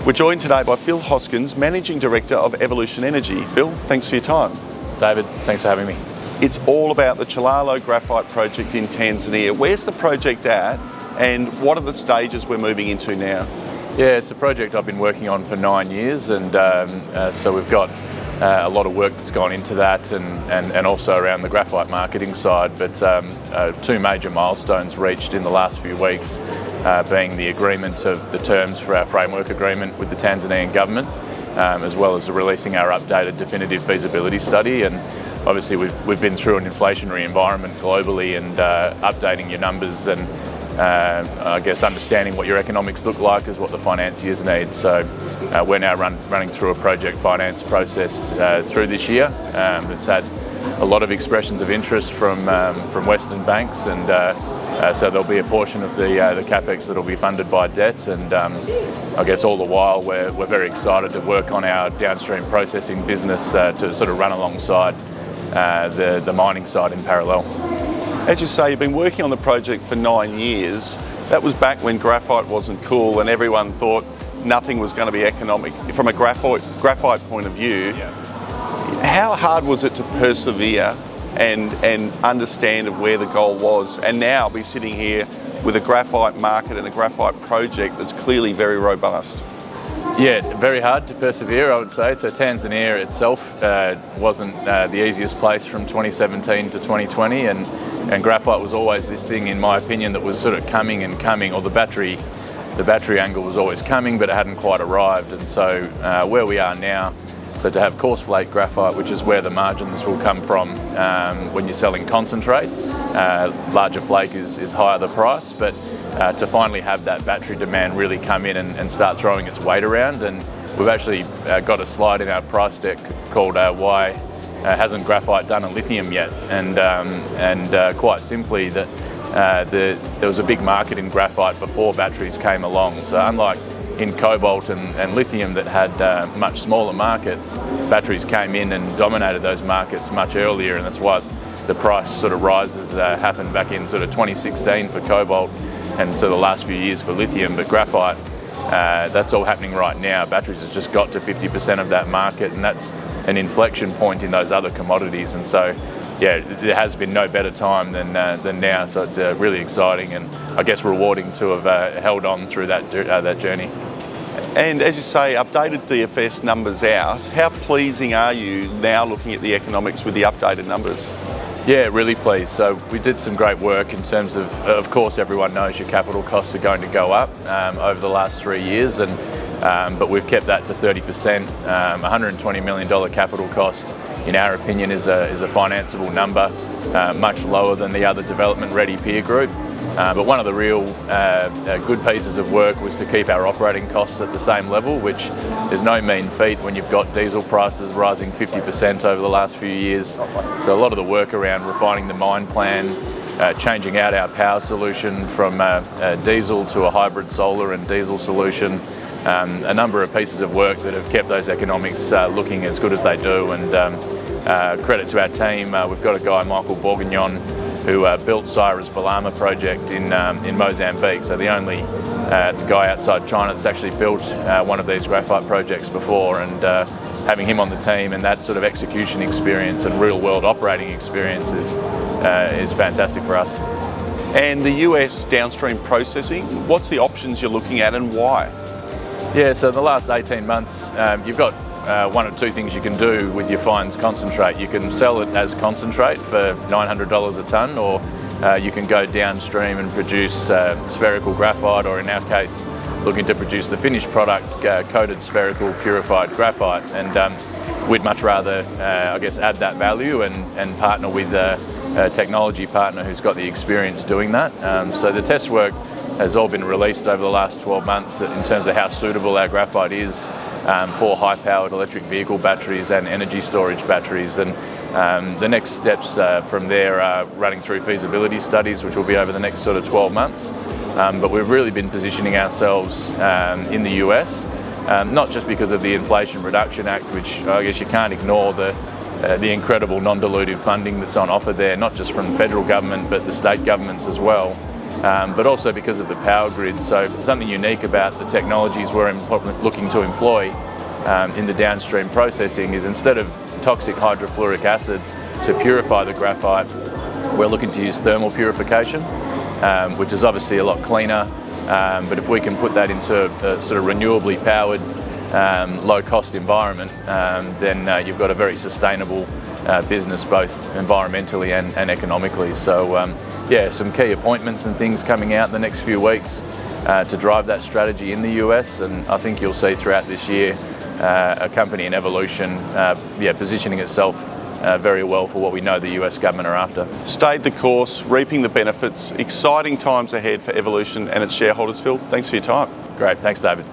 We're joined today by Phil Hoskins, Managing Director of Evolution Energy. Phil, thanks for your time. David, thanks for having me. It's all about the Chilalo Graphite project in Tanzania. Where's the project at and what are the stages we're moving into now? Yeah, it's a project I've been working on for 9 years, and so we've got a lot of work that's gone into that and also around the graphite marketing side, but two major milestones reached in the last few weeks, being the agreement of the terms for our framework agreement with the Tanzanian government, as well as releasing our updated definitive feasibility study. And obviously we've been through an inflationary environment globally, and updating your numbers and I guess understanding what your economics look like is what the financiers need. So we're now running through a project finance process through this year. It's had a lot of expressions of interest from Western banks, and so there'll be a portion of the capex that will be funded by debt. And I guess all the while we're very excited to work on our downstream processing business to sort of run alongside the mining side in parallel. As you say, you've been working on the project for 9 years. That was back when graphite wasn't cool and everyone thought nothing was going to be economic. From a graphite point of view, Yeah. How hard was it to persevere and understand of where the goal was, and now be sitting here with a graphite market and a graphite project that's clearly very robust? Yeah, very hard to persevere, I would say. So Tanzania itself wasn't the easiest place from 2017 to 2020, and graphite was always this thing, in my opinion, that was sort of coming and coming, or the battery angle was always coming, but it hadn't quite arrived. And so where we are now, so to have coarse flake graphite, which is where the margins will come from when you're selling concentrate, larger flake is higher the price, but to finally have that battery demand really come in and start throwing its weight around. And we've actually got a slide in our price deck called why hasn't graphite done a lithium yet? And quite simply that there was a big market in graphite before batteries came along. So unlike in cobalt and lithium that had much smaller markets, batteries came in and dominated those markets much earlier, and that's why the price sort of rises happened back in sort of 2016 for cobalt, and so the last few years for lithium. But graphite, that's all happening right now. Batteries has just got to 50% of that market, and that's an inflection point in those other commodities. And so, yeah, there has been no better time than now. So it's really exciting and I guess rewarding to have held on through that journey. And as you say, updated DFS numbers out. How pleasing are you now looking at the economics with the updated numbers? Yeah, really pleased. So we did some great work in terms of course, everyone knows your capital costs are going to go up over the last 3 years, but we've kept that to 30%. $120 million capital cost, in our opinion, is a financeable number, much lower than the other development-ready peer group. But one of the real good pieces of work was to keep our operating costs at the same level, which is no mean feat when you've got diesel prices rising 50% over the last few years. So a lot of the work around refining the mine plan, changing out our power solution from diesel to a hybrid solar and diesel solution, a number of pieces of work that have kept those economics looking as good as they do. And credit to our team, we've got a guy, Michael Bourguignon, who built Cyrus Balama project in Mozambique. So the only guy outside China that's actually built one of these graphite projects before, and having him on the team and that sort of execution experience and real world operating experience is fantastic for us. And the US downstream processing, what's the options you're looking at and why? Yeah, so in the last 18 months, you've got one or two things you can do with your fines concentrate. You can sell it as concentrate for $900 a tonne, or you can go downstream and produce spherical graphite, or in our case, looking to produce the finished product, coated spherical purified graphite. And we'd much rather, I guess, add that value and partner with a technology partner who's got the experience doing that. So the test work has all been released over the last 12 months in terms of how suitable our graphite is for high-powered electric vehicle batteries and energy storage batteries. And the next steps from there are running through feasibility studies, which will be over the next sort of 12 months. But we've really been positioning ourselves in the US, not just because of the Inflation Reduction Act, which I guess you can't ignore the incredible non-dilutive funding that's on offer there, not just from the federal government, but the state governments as well. but also because of the power grid. So something unique about the technologies we're looking to employ in the downstream processing is, instead of toxic hydrofluoric acid to purify the graphite, we're looking to use thermal purification, which is obviously a lot cleaner. But if we can put that into a sort of renewably powered, low-cost environment, then you've got a very sustainable business, both environmentally and economically. So yeah, some key appointments and things coming out in the next few weeks to drive that strategy in the US, and I think you'll see throughout this year a company in evolution, positioning itself very well for what we know the US government are after. Stayed the course, reaping the benefits. Exciting times ahead for Evolution and its shareholders, Phil. Thanks for your time. Great, thanks David.